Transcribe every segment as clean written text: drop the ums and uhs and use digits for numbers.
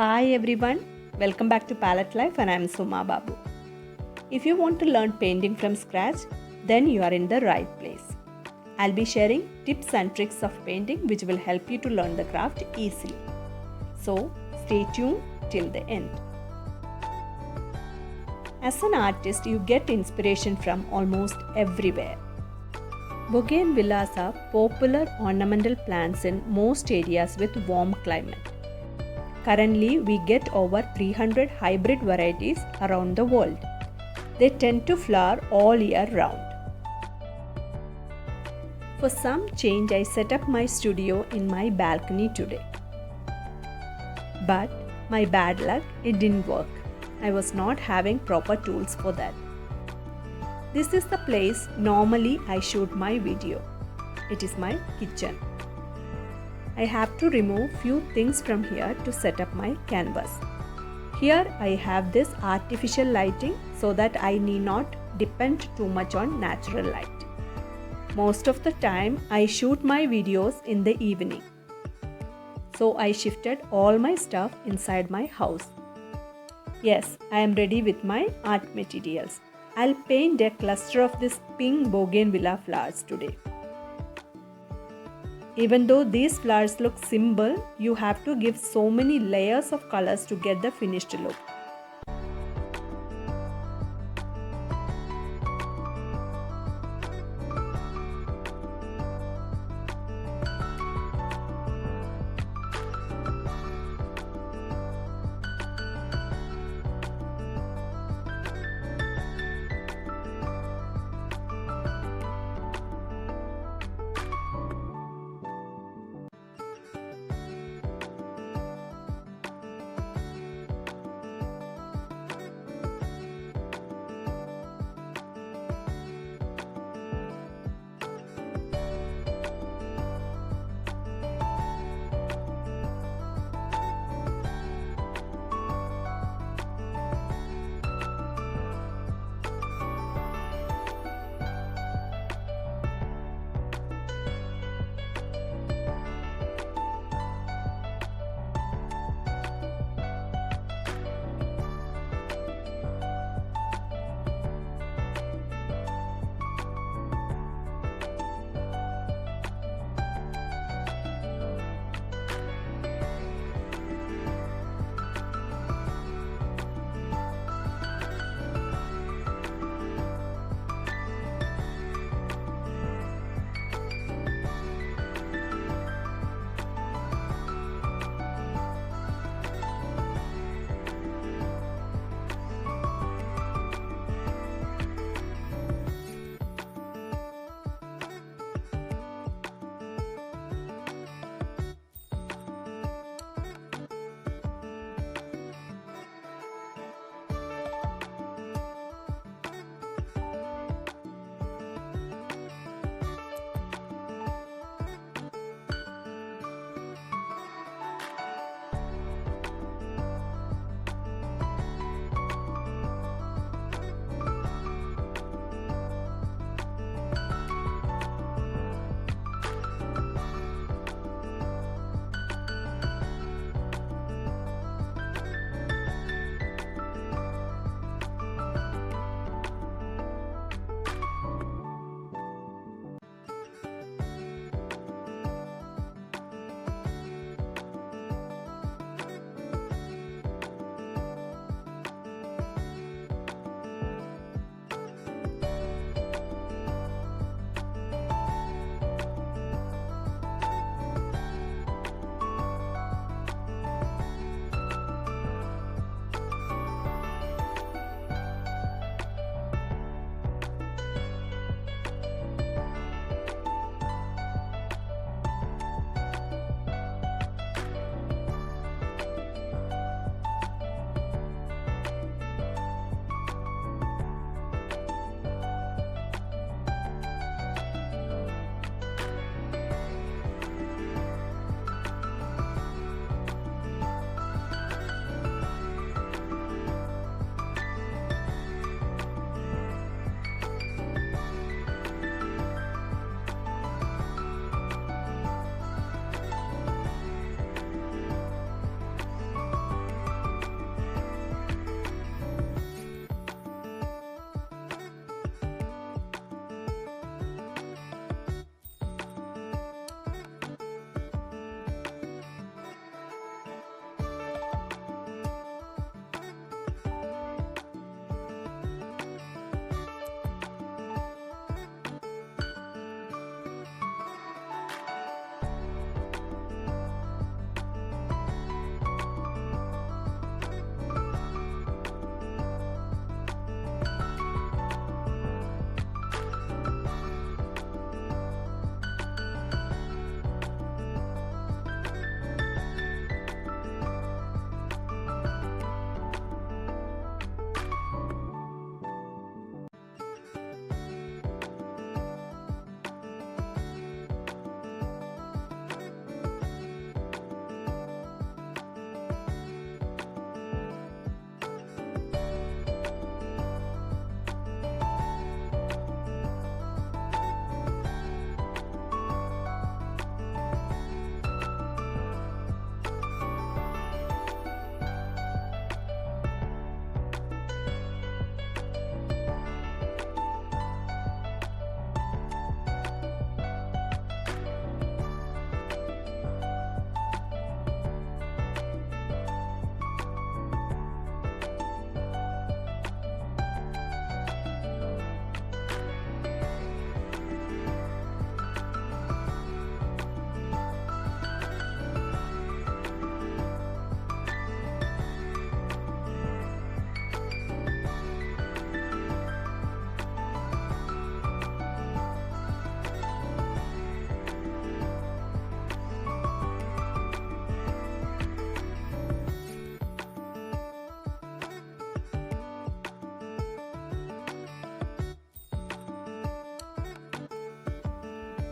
Hi everyone, welcome back to Palette Life and I am SUMA BABU. If you want to learn painting from scratch, then you are in the right place. I'll be sharing tips and tricks of painting which will help you to learn the craft easily. So stay tuned till the end. As an artist, you get inspiration from almost everywhere. Bougainvilleas are popular ornamental plants in most areas with warm climate. Currently, we get over 300 hybrid varieties around the world. They tend to flower all year round. For some change, I set up my studio in my balcony today. But my bad luck, it didn't work. I was not having proper tools for that. This is the place normally I shoot my video. It is my kitchen. I have to remove few things from here to set up my canvas. Here I have this artificial lighting so that I need not depend too much on natural light. Most of the time I shoot my videos in the evening. So I shifted all my stuff inside my house. Yes, I am ready with my art materials. I'll paint a cluster of these pink bougainvillea flowers today. Even though these flowers look simple, you have to give so many layers of colors to get the finished look.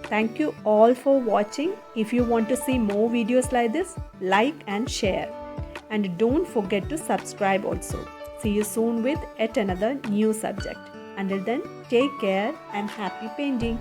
Thank you all for watching. If you want to see more videos like this, like and share. And don't forget to subscribe also. See you soon with yet another new subject. Until then, take care and happy painting.